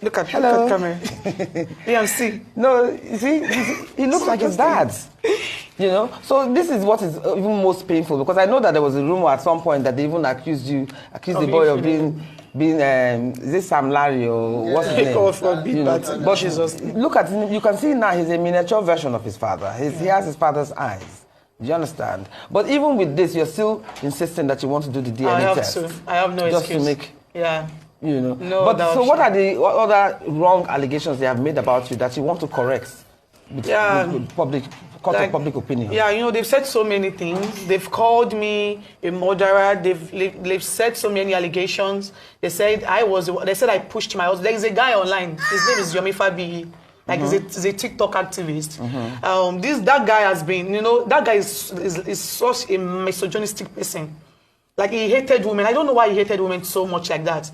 Look at camera. EMC. No, you see, he looks like his dad. You know, so this is what is even most painful, because I know that there was a rumor at some point that they even accused the boy of being is this Sam Larry or what's his name? But Jesus. Look at him, you can see now he's a miniature version of his father. He has his father's eyes. Do you understand? But even with this, you're still insisting that you want to do the DNA test. I have no just excuse. To make, you know. No, but so what are what other wrong allegations they have made about you that you want to correct with public opinion? Yeah, you know, they've said so many things. They've called me a murderer. They've said so many allegations. They said I pushed my husband. There is a guy online. His name is Yomi Fabiyi. Like he's a TikTok activist. That guy has been, you know, that guy is such a misogynistic person. Like he hated women. I don't know why he hated women so much like that.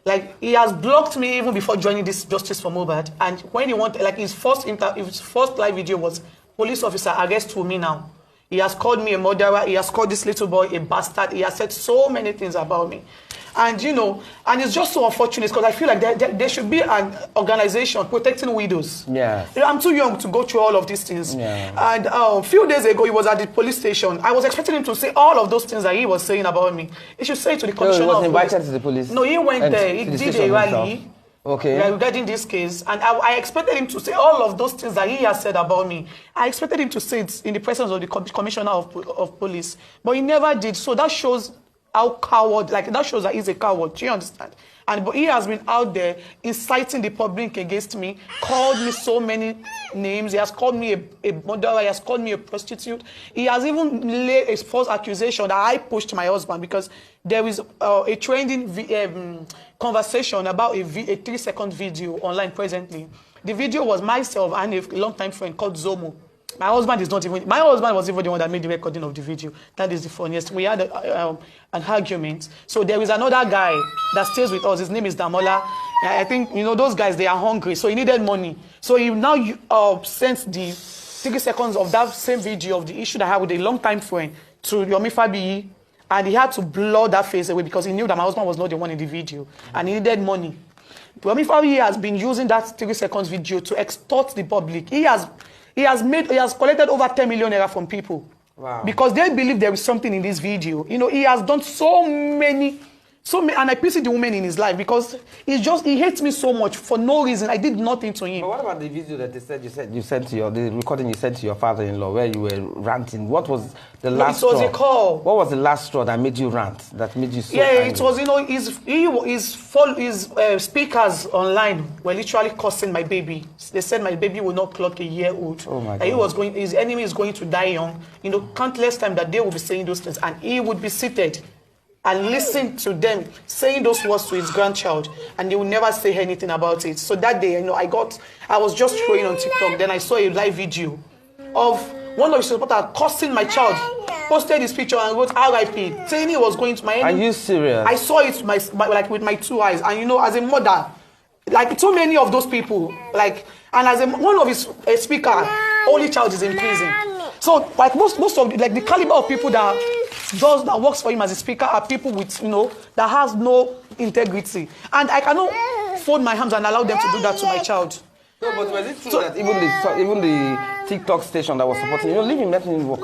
Like he has blocked me even before joining this Justice for Mohbad. And when he wanted, like his first live video was, "Police officer, arrest me now." He has called me a murderer. He has called this little boy a bastard. He has said so many things about me. And, you know, and it's just so unfortunate because I feel like there should be an organization protecting widows. Yeah. You know, I'm too young to go through all of these things. Yeah. And a few days ago, he was at the police station. I was expecting him to say all of those things that he was saying about me. He should say it to the commissioner of police. He was invited police. to the police? No, he went there. He did a rally. Okay. Regarding this case, and I expected him to say all of those things that he has said about me. I expected him to say it in the presence of the commissioner of police, but he never did. So that shows how coward, like that shows that he's a coward. Do you understand? But he has been out there inciting the public against me, called me so many names. He has called me a murderer. He has called me a prostitute. He has even laid a false accusation that I pushed my husband because there is a trending conversation about a 3-second video online presently. The video was myself and a longtime friend called Zomo. My husband was even the one that made the recording of the video. That is the funniest. We had an argument. So there is another guy that stays with us. His name is Damola. I think, you know, those guys, they are hungry. So he needed money. So he now sent the 3 seconds of that same video of the issue that I had with a long-time friend to Yomi Fabiyi. And he had to blur that face away because he knew that my husband was not the one in the video. And he needed money. Yomi Fabiyi has been using that 3 seconds video to extort the public. He has collected over 10 million naira from people. Wow. Because they believe there is something in this video. You know, he has done so many, and I pity the woman in his life because he hates me so much for no reason. I did nothing to him. But what about the video that they said you sent to the recording you sent to your father-in-law where you were ranting? What was the last straw? It was a call. What was the last straw that made you rant? That made you so angry? It was, you know, his speakers online were literally cursing my baby. They said my baby will not clock a year old. Oh my God. His enemy is going to die young. You know, countless times that they will be saying those things, and he would be seated and listen to them saying those words to his grandchild, and they will never say anything about it. So that day, you know, I was just scrolling on TikTok, then I saw a live video of one of his supporters cursing my child, posted his picture and wrote RIP, saying he was going to my enemy. Are you serious? I saw it like with my 2 eyes, and you know, as a mother, like so many of those people, like, and as one of his speaker, only child is in prison. So like most of like the caliber of people that works for him as a speaker are people with, you know, that has no integrity, and I cannot fold my hands and allow them to do that to my child. No, but was it true that even the TikTok station that was supporting you, leaving Methodist work,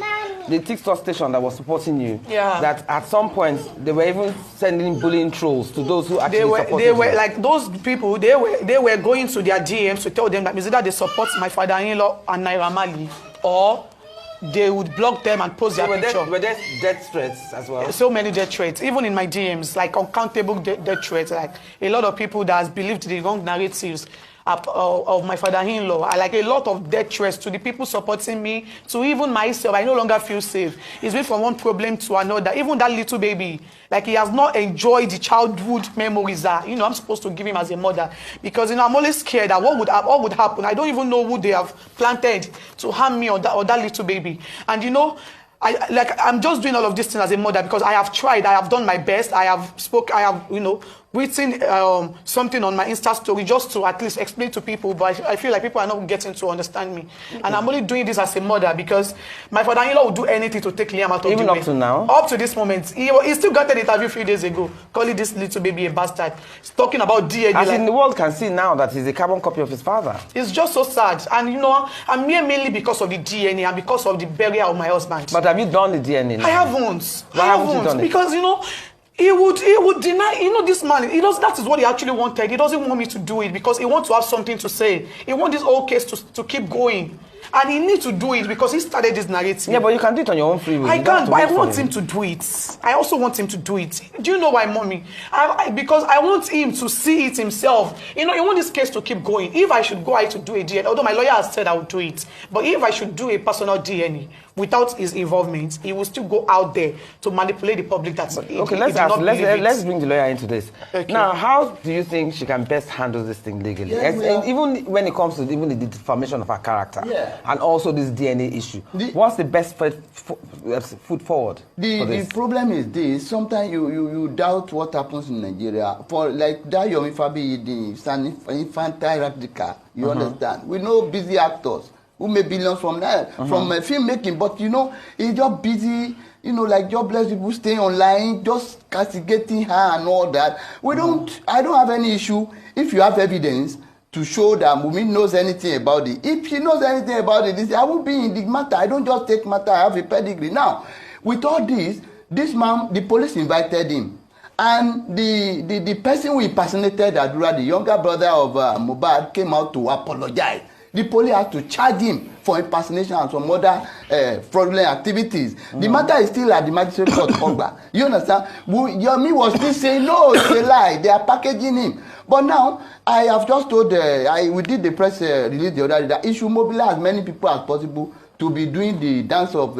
the TikTok station that was supporting you, that at some point they were even sending bullying trolls to those who actually supported you. Like those people, they were going to their DMs to tell them that either they support my father-in-law and Naira Marley, or they would block them and post their picture. Were there death threats as well? So many death threats, even in my DMs, like uncountable death threats. Like a lot of people that has believed the wrong narratives of my father-in-law. Like a lot of death threats to the people supporting me, to even myself. I no longer feel safe. It's been from one problem to another. Even that little baby, like he has not enjoyed the childhood memories that, you know, I'm supposed to give him as a mother. Because, you know, I'm always scared that what would happen. I don't even know who they have planted to harm me or that little baby. And, you know, I'm just doing all of this thing as a mother because I have tried. I have done my best. I have, you know, written something on my Insta story just to at least explain to people, but I feel like people are not getting to understand me. And I'm only doing this as a mother because my father-in-law would do anything to take Liam out of the way. Even up to now? Up to this moment. He still got an interview a few days ago, calling this little baby a bastard. He's talking about DNA. As in the world can see now that he's a carbon copy of his father. It's just so sad. And you know, I'm here mainly because of the DNA and because of the burial of my husband. But have you done the DNA now? I haven't. Why haven't you done it? Because, you know, he would deny, you know, this man, that is what he actually wanted. He doesn't want me to do it because he wants to have something to say. He wants this whole case to keep going. And he needs to do it because he started this narrative. Yeah, but you can do it on your own free will. I can't, but I want him to do it. I also want him to do it. Do you know why, mommy? Because I want him to see it himself. You know, I want this case to keep going. If I should go out to do a DNA, although my lawyer has said I would do it, but if I should do a personal DNA without his involvement, he will still go out there to manipulate the public. Let's bring the lawyer into this. Okay. Now, how do you think she can best handle this thing legally? Yeah, even when it comes to even the defamation of her character, and also this DNA issue, what's the best foot forward? The problem is this: sometimes you doubt what happens in Nigeria. For like that Yomi Fabi, it's an infantile radical. You understand? We know busy actors who make billions from that, from filmmaking, but you know, he's just busy, you know, like jobless people staying online, just castigating her and all that. I don't have any issue if you have evidence to show that Wunmi knows anything about it. If she knows anything about it, I won't be in the matter. I don't just take matter, I have a pedigree. Now, with all this man, the police invited him. And the person who impersonated Adura, the younger brother of Mohbad, came out to apologize. The police had to charge him for impersonation and some other fraudulent activities. The matter is still at the magistrate court. You understand? Yomi was still saying, no, it's a lie. They are packaging him. But now, I have just told, we did the press release the other day that he should mobilize as many people as possible to be doing the dance of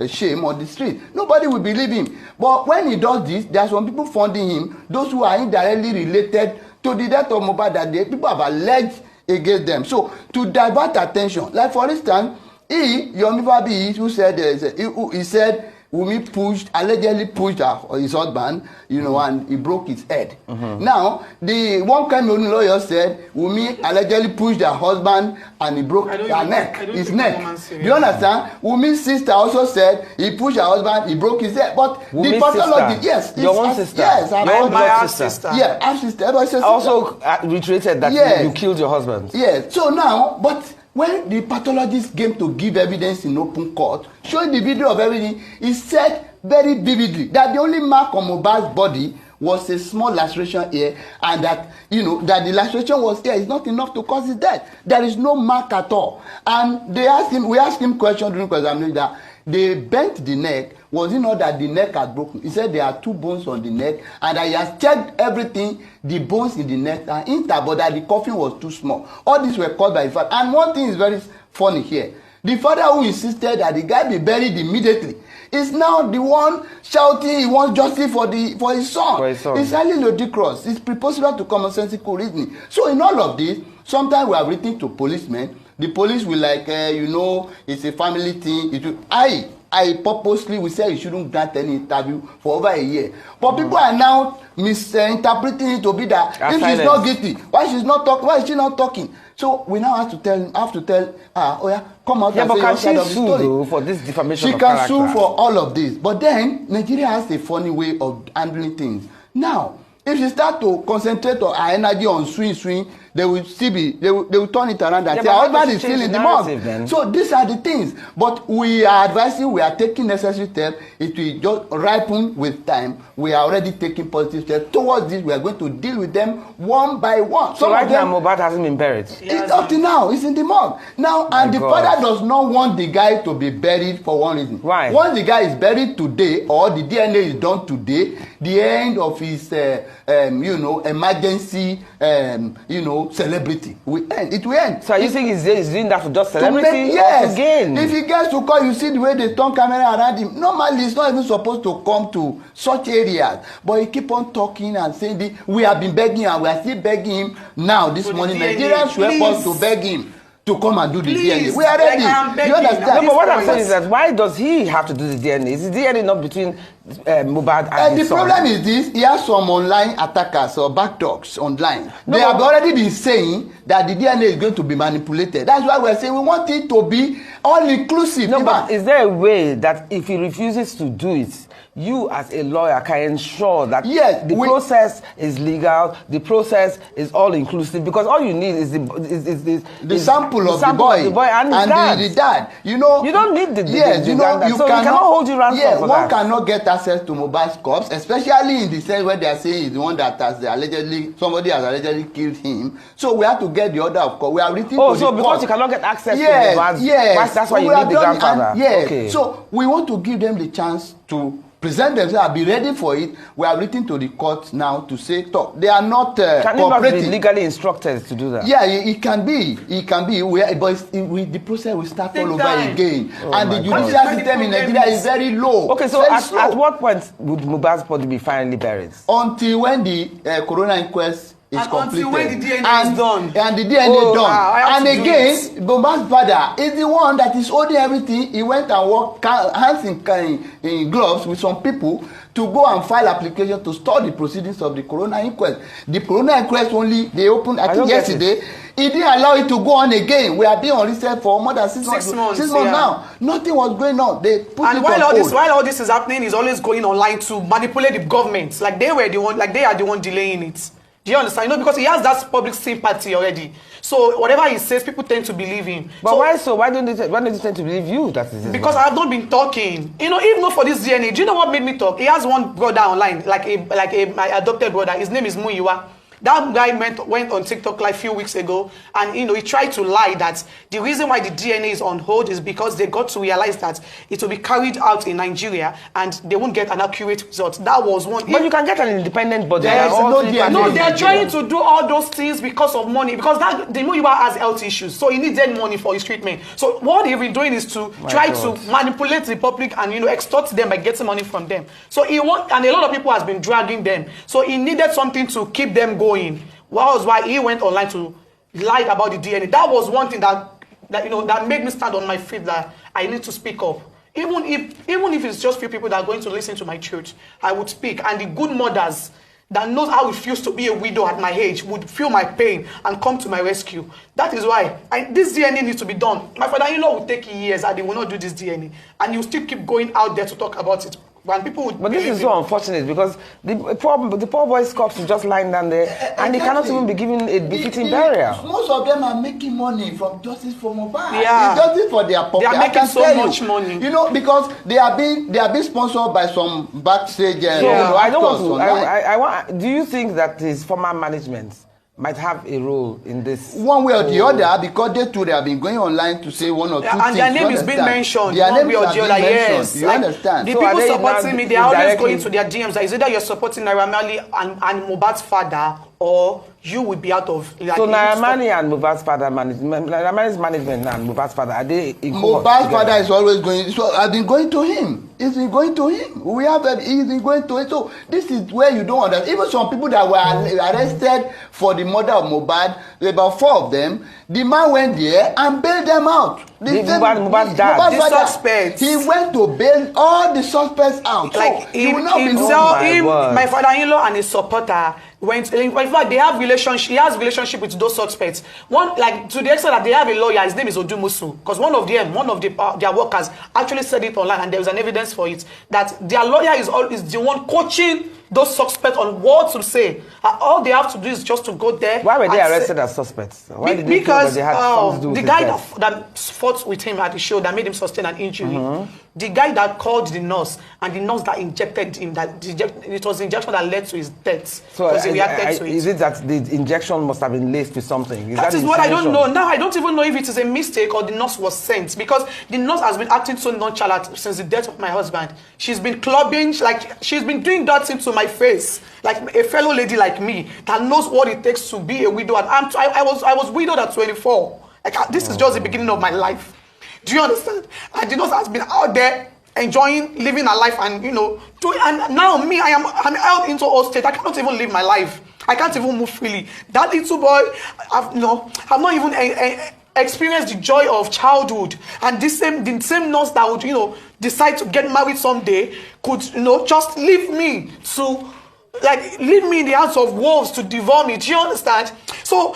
shame on the street. Nobody will believe him. But when he does this, there are some people funding him, those who are indirectly related to the death of Mohbad that people have alleged against them. So to divert attention, like for instance, Yomi Fabi, who said he said Wunmi allegedly pushed his husband, you know, and he broke his head. Now, the one Cameroon lawyer said Wunmi allegedly pushed her husband and he broke his neck. Do you understand? Wunmi's sister also said he pushed her husband, he broke his head. But Wunmi's the pathology, yes, your own sister, yes, my sister. Yeah, our sister. Also reiterated that you killed your husband. Yes. So now, but when the pathologist came to give evidence in open court, showing the video of everything, he said very vividly that the only mark on Mohbad's body was a small laceration here, and that, you know, that the laceration was here is not enough to cause his death. There is no mark at all. And we asked him questions during examination that they bent the neck. Was it not that the neck had broken? He said there are 2 bones on the neck, and that he has checked everything, the bones in the neck are intact, but that the coffin was too small. All these were caused by the father. And one thing is very funny here. The father who insisted that the guy be buried immediately is now the one shouting he wants justice for his son. It's highly ludicrous. It's preposterous to commonsensical reasoning. So in all of this, sometimes we have written to policemen. The police will like, you know, it's a family thing. I purposely we said you shouldn't grant any interview for over a year. But people are now misinterpreting it to be that if she's not guilty, why is she not talking? So we now have to tell come out and say your side of the story. Though, for this defamation of character? She can sue for all of this. But then Nigeria has a funny way of handling things. Now, if she start to concentrate her energy on swing, they will turn it around and say our husband is still in the mosque. So these are the things. But we are advising, we are taking necessary steps. It will just ripen with time. We are already taking positive steps towards this. We are going to deal with them one by one. So right now Mohbad hasn't been buried. Up to now, it's in the morgue. Now, and the father does not want the guy to be buried for one reason. Why? Once the guy is buried today, or the DNA is done today, the end of his emergency celebrity will end. It will end. So you think he's doing that for just celebrity? Yes. Again. If he gets to call, you see the way they turn camera around him. Normally, he's not even supposed to come to such areas. But he keep on talking and saying, we have been begging and we are still begging him now this morning. Nigerians should help us to beg him to come and do the Please, DNA. We are ready. like, I am begging. You understand? No, but what I'm point. saying is that why does he have to do the DNA? Is the DNA not between Mohbad and The his son? problem is this: he has some online attackers or backdogs online. No, they have already been saying that the DNA is going to be manipulated. That's why we're saying we want it to be all-inclusive. No, but is there a way that if he refuses to do it, you as a lawyer can ensure that Yes, the process is legal, the process is all inclusive? Because all you need is the sample of the boy and the dad. You know, you don't need the yes, the you know, dad. you So we cannot hold you ransom yeah, for one that. cannot get access to Mohbad's corpse, especially in the sense where they are saying he's the one that has somebody has allegedly killed him. So we have to get the order of court. We are written to the so because court. you cannot get access to Yes, Mohbad's, yes. that's why So you we need have the done it, grandfather. and yes. Okay. So we want to give them the chance to present themselves, be ready for it. We are written to the court now to say, they are not Can it not be cooperating. legally instructed to do that? Yeah, it can be. It can be. The process will start all over time. again. Oh And the my judicial God. system in Nigeria is very low. Okay, so Very at slow. what point would Mohbad's body be finally buried? Until when the coroner inquest is And completed. until when the DNA is done. And the DNA done. I have And to do again, Mohbad's father is the one that is holding everything. He went and worked hands in gloves with some people to go and file application to stop the proceedings of the coroner inquest. The coroner inquest they opened, I think yesterday. He didn't allow it to go on again. We have been on recess for more than 6 months. 6 months, 6 months yeah. now. Nothing was going on. They put And it while on hold. all this is happening, he's always going online to manipulate the government. Like they are the one delaying it. Do you understand? You know, because he has that public sympathy already. So whatever he says, people tend to believe him. But so, why so? Why don't they tend to believe you? That is because I have not been talking. You know, even for this DNA, do you know what made me talk? He has one brother online, my adopted brother. His name is Muyiwa. That guy went on TikTok like a few weeks ago, and he tried to lie that the reason why the DNA is on hold is because they got to realize that it will be carried out in Nigeria and they won't get an accurate result. That was one. But you can get an independent body. There is no DNA. No, they are trying to do all those things because of money. Because the Muyiwa has health issues, so he needed money for his treatment. So what they've been doing is to to manipulate the public and extort them by getting money from them. So and a lot of people has been dragging them. So he needed something to keep them going. That was why he went online to lie about the DNA. That was one thing that made me stand on my feet that I need to speak up. Even if it's just few people that are going to listen to my truth, I would speak. And the good mothers that knows how it feels to be a widow at my age would feel my pain and come to my rescue. That is why this DNA needs to be done. My father-in-law will take years and he will not do this DNA. And you still keep going out there to talk about it. When people would But this is so unfortunate because the poor boy's corpse is just lying down there and he cannot even be given a befitting burial. Most of them are making money from justice for Mohbad. Yeah. It's justice for their pocket. They are making so much money. You know, because they are being sponsored by some backstage. I don't want to. Online. I want. Do you think that his former management might have a role in this? One way or the other, because they have been going online to say one or two things. And their name is being mentioned. Their one names way or have the been other, mentioned. yes. You understand? The So are people they supporting now me, they are always directly- going to their DMs. It's either you're supporting Naira Marley and Mohbad's father, or you will be out of. So Naira Marley and Mohbad's father management, Naira Marley's management and Mohbad's father, are they in court Mohbad's together? father is always going. So I've been going to him. He's been going to him. He's been going to it. So this is where you don't understand. Even some people that were arrested for the murder of Mohbad, about 4 of them, the man went there and bailed them out. Mohbad's dad. Mohbad's The father, suspects. He went to bail all the suspects out. Like so he will not be himself, known. my father-in-law and his supporter went. In fact, they have relationship. He has relationship with those suspects. One, like to the extent that they have a lawyer. His name is Odumusu. Because one of their workers actually said it online, and there was an evidence for it that their lawyer is the one coaching those suspects on what to say. All they have to do is just to go there. Why were they and arrested as suspects? Why did they feel because that they had something to do with the his guy death? that fought with him at the show that made him sustain an injury, the guy that called the nurse and the nurse that injected him, it was the injection that led to his death. So because he reacted to it. is it that the injection must have been laced with something? That is what I don't know. Now I don't even know if it is a mistake or the nurse was sent, because the nurse has been acting so nonchalant since the death of my husband. She's been clubbing, she's been doing that thing to my face, like a fellow lady like me that knows what it takes to be a widow. And I was widowed at 24. This is just the beginning of my life. Do you understand? And the nurse has been out there enjoying living her life, and and now me, I'm out into all state. I cannot even live my life. I can't even move freely. That little boy, I've not even experience the joy of childhood, and the same nurse that would, decide to get married someday could, just leave me in the hands of wolves to devour me. Do you understand? So,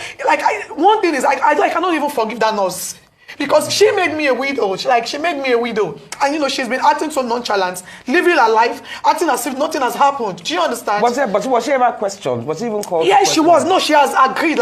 one thing is, I cannot even forgive that nurse. Because she made me a widow. She made me a widow. And, she's been acting so nonchalant, living her life, acting as if nothing has happened. Do you understand? But was she ever questioned? Was she even called? Yeah, she was. No, she has agreed.